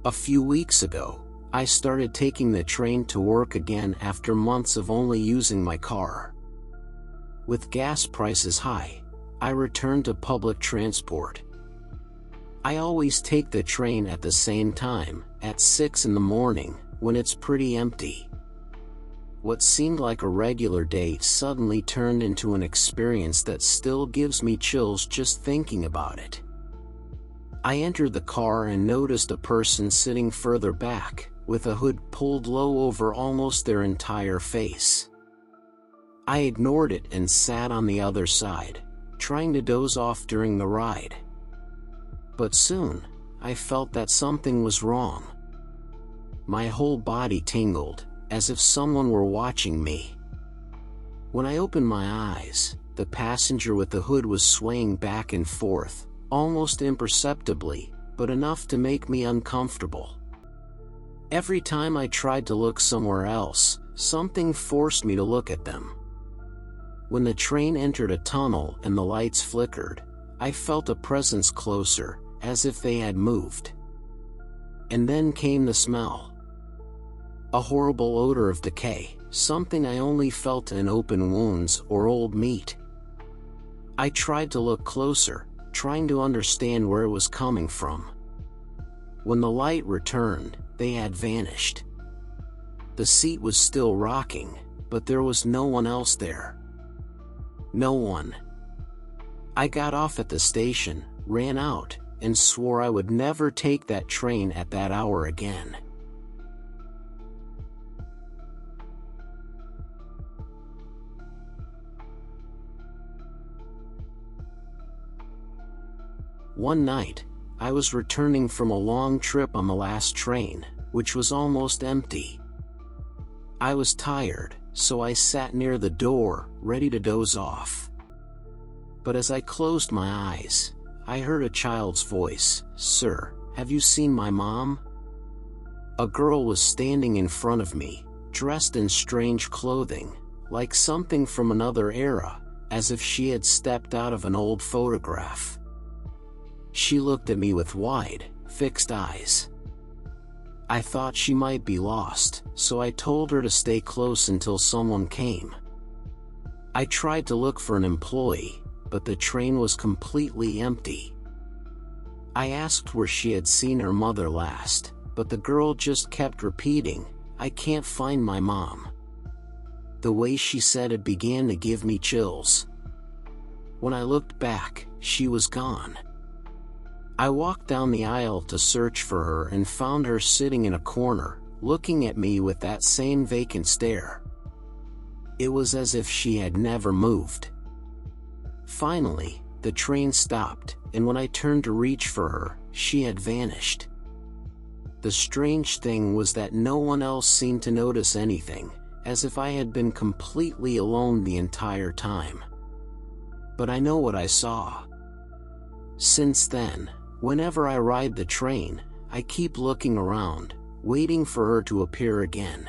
A few weeks ago, I started taking the train to work again after months of only using my car. With gas prices high, I returned to public transport. I always take the train at the same time, at 6 in the morning, when it's pretty empty. What seemed like a regular day suddenly turned into an experience that still gives me chills just thinking about it. I entered the car and noticed a person sitting further back, with a hood pulled low over almost their entire face. I ignored it and sat on the other side, trying to doze off during the ride. But soon, I felt that something was wrong. My whole body tingled, as if someone were watching me. When I opened my eyes, the passenger with the hood was swaying back and forth, almost imperceptibly, but enough to make me uncomfortable. Every time I tried to look somewhere else, something forced me to look at them. When the train entered a tunnel and the lights flickered, I felt a presence closer, as if they had moved. And then came the smell. A horrible odor of decay, something I only felt in open wounds or old meat. I tried to look closer, trying to understand where it was coming from. When the light returned, they had vanished. The seat was still rocking, but there was no one else there. No one. I got off at the station, ran out, and swore I would never take that train at that hour again. One night, I was returning from a long trip on the last train, which was almost empty. I was tired, so I sat near the door, ready to doze off. But as I closed my eyes, I heard a child's voice. "Sir, have you seen my mom?" A girl was standing in front of me, dressed in strange clothing, like something from another era, as if she had stepped out of an old photograph. She looked at me with wide, fixed eyes. I thought she might be lost, so I told her to stay close until someone came. I tried to look for an employee, but the train was completely empty. I asked where she had seen her mother last, but the girl just kept repeating, "I can't find my mom." The way she said it began to give me chills. When I looked back, she was gone. I walked down the aisle to search for her and found her sitting in a corner, looking at me with that same vacant stare. It was as if she had never moved. Finally, the train stopped, and when I turned to reach for her, she had vanished. The strange thing was that no one else seemed to notice anything, as if I had been completely alone the entire time. But I know what I saw. Since then, whenever I ride the train, I keep looking around, waiting for her to appear again.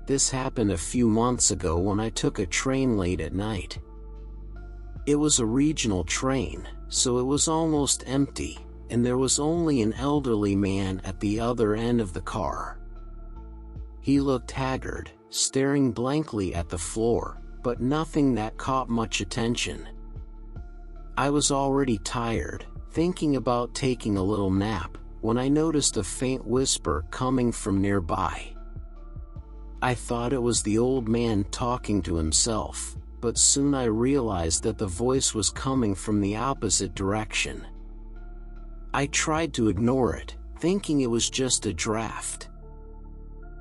This happened a few months ago when I took a train late at night. It was a regional train, so it was almost empty, and there was only an elderly man at the other end of the car. He looked haggard, staring blankly at the floor, but nothing that caught much attention. I was already tired, thinking about taking a little nap, when I noticed a faint whisper coming from nearby. I thought it was the old man talking to himself, but soon I realized that the voice was coming from the opposite direction. I tried to ignore it, thinking it was just a draft.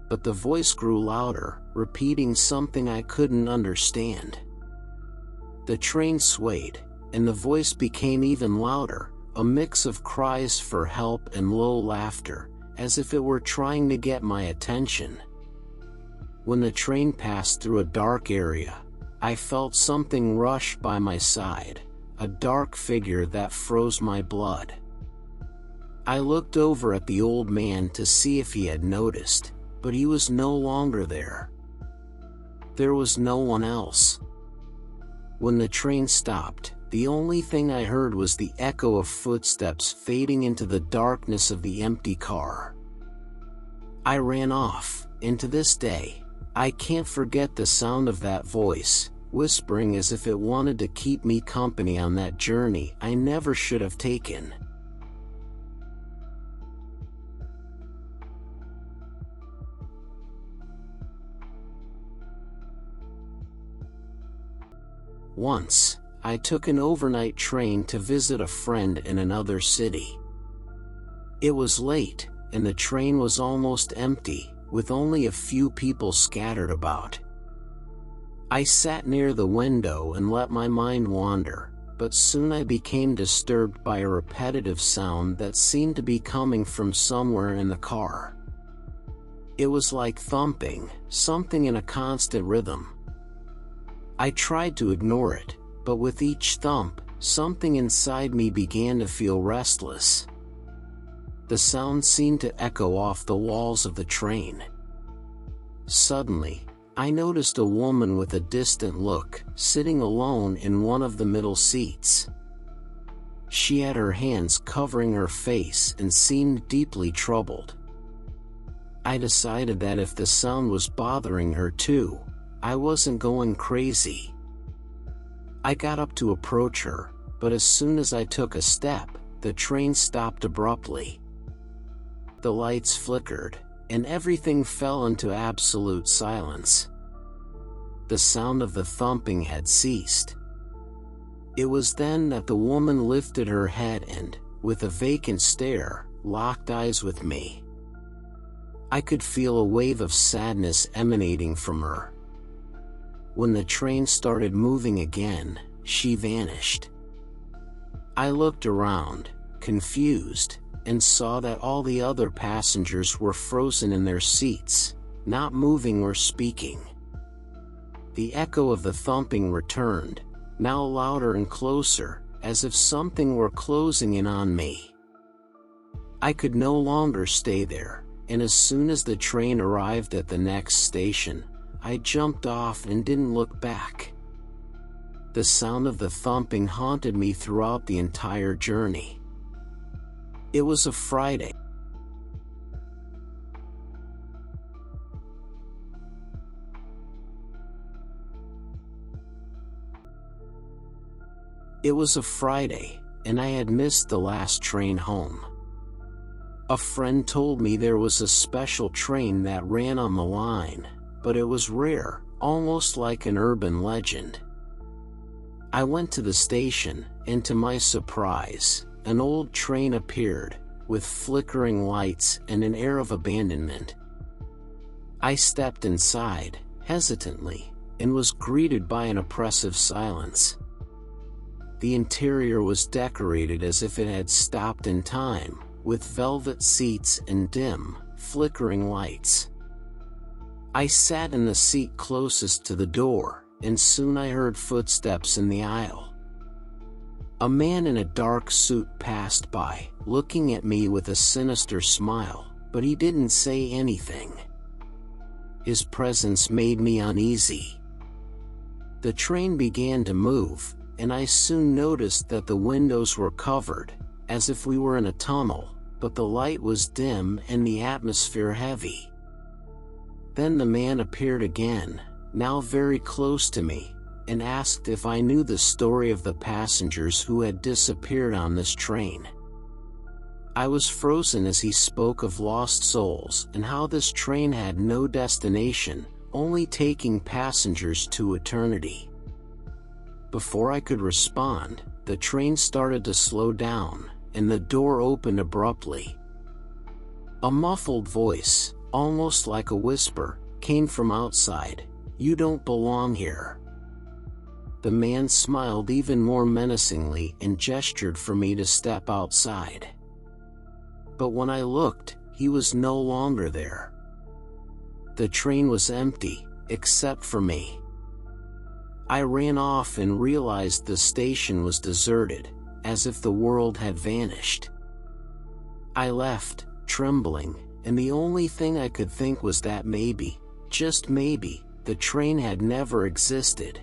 But the voice grew louder, repeating something I couldn't understand. The train swayed, and the voice became even louder, a mix of cries for help and low laughter, as if it were trying to get my attention. When the train passed through a dark area, I felt something rush by my side, a dark figure that froze my blood. I looked over at the old man to see if he had noticed, but he was no longer there. There was no one else. When the train stopped, the only thing I heard was the echo of footsteps fading into the darkness of the empty car. I ran off, and to this day, I can't forget the sound of that voice, whispering as if it wanted to keep me company on that journey I never should have taken. Once, I took an overnight train to visit a friend in another city. It was late, and the train was almost empty, with only a few people scattered about. I sat near the window and let my mind wander, but soon I became disturbed by a repetitive sound that seemed to be coming from somewhere in the car. It was like thumping, something in a constant rhythm. I tried to ignore it, but with each thump, something inside me began to feel restless. The sound seemed to echo off the walls of the train. Suddenly, I noticed a woman with a distant look, sitting alone in one of the middle seats. She had her hands covering her face and seemed deeply troubled. I decided that if the sound was bothering her too, I wasn't going crazy. I got up to approach her, but as soon as I took a step, the train stopped abruptly. The lights flickered, and everything fell into absolute silence. The sound of the thumping had ceased. It was then that the woman lifted her head and, with a vacant stare, locked eyes with me. I could feel a wave of sadness emanating from her. When the train started moving again, she vanished. I looked around, confused, and saw that all the other passengers were frozen in their seats, not moving or speaking. The echo of the thumping returned, now louder and closer, as if something were closing in on me. I could no longer stay there, and as soon as the train arrived at the next station, I jumped off and didn't look back. The sound of the thumping haunted me throughout the entire journey. It was a Friday. It was a Friday, and I had missed the last train home. A friend told me there was a special train that ran on the line, but it was rare, almost like an urban legend. I went to the station, and to my surprise, an old train appeared, with flickering lights and an air of abandonment. I stepped inside, hesitantly, and was greeted by an oppressive silence. The interior was decorated as if it had stopped in time, with velvet seats and dim, flickering lights. I sat in the seat closest to the door, and soon I heard footsteps in the aisle. A man in a dark suit passed by, looking at me with a sinister smile, but he didn't say anything. His presence made me uneasy. The train began to move, and I soon noticed that the windows were covered, as if we were in a tunnel, but the light was dim and the atmosphere heavy. Then the man appeared again, now very close to me, and asked if I knew the story of the passengers who had disappeared on this train. I was frozen as he spoke of lost souls and how this train had no destination, only taking passengers to eternity. Before I could respond, the train started to slow down, and the door opened abruptly. A muffled voice, almost like a whisper, came from outside. "You don't belong here." The man smiled even more menacingly and gestured for me to step outside. But when I looked, he was no longer there. The train was empty, except for me. I ran off and realized the station was deserted, as if the world had vanished. I left, trembling, and the only thing I could think was that maybe, just maybe, the train had never existed.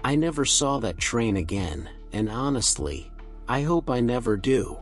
I never saw that train again, and honestly, I hope I never do.